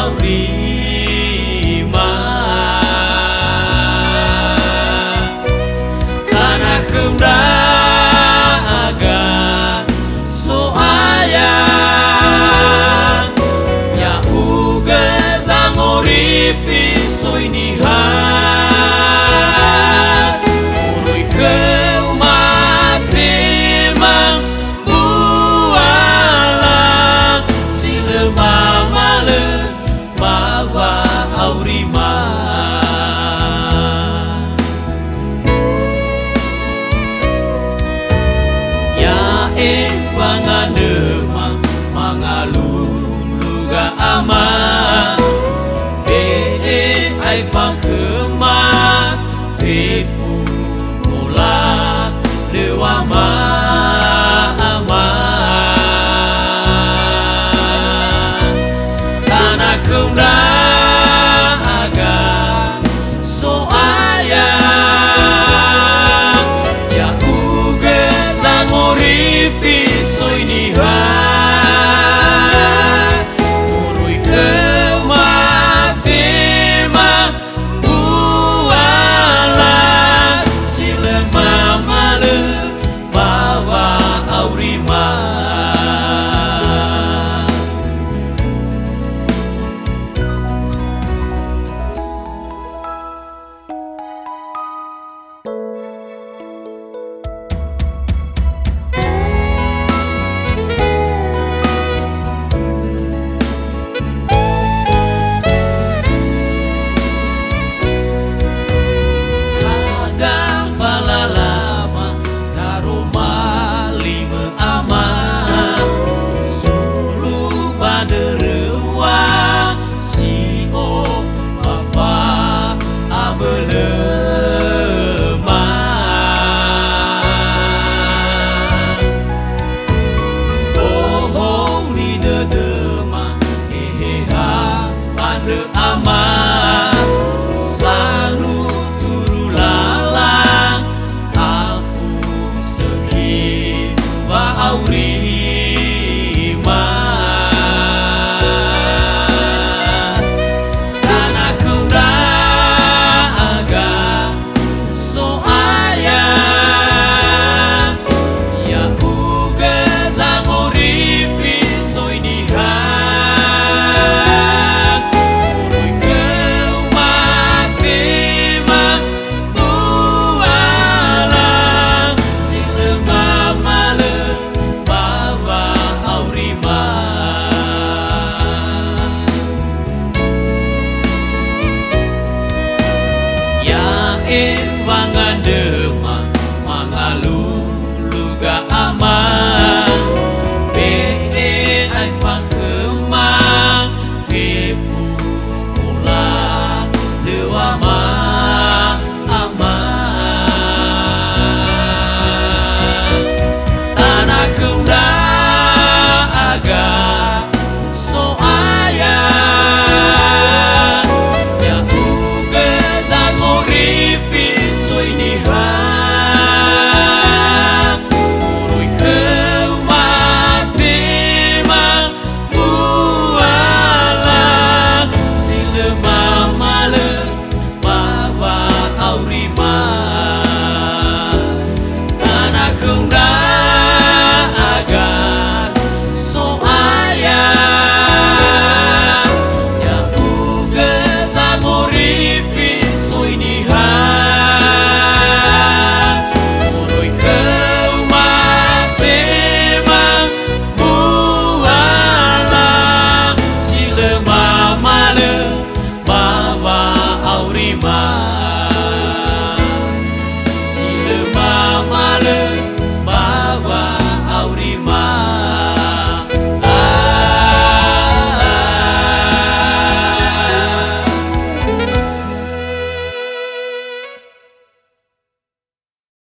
aurima tanah kembraga soayang ya uga zangoripi soinihan urui keumate mang bualang silema male bawa aurima Bangandema mangaluluga ama ai fakema fefu bola lewama ama tanah kembraga soayang ya uga zangoripi soinihan urui kemate mang bualang silema male bawa aurima Bangandema mangaluluga ama ai fakema fefu bola lewama ama tanah kembraga soayang ya uga zangoripi soinihan urui keumate mang bualang silema male bawa aurima tanah kembraga soayang ya uga zangoripi soinihan urui keumate mang bualang silema male bawa aurima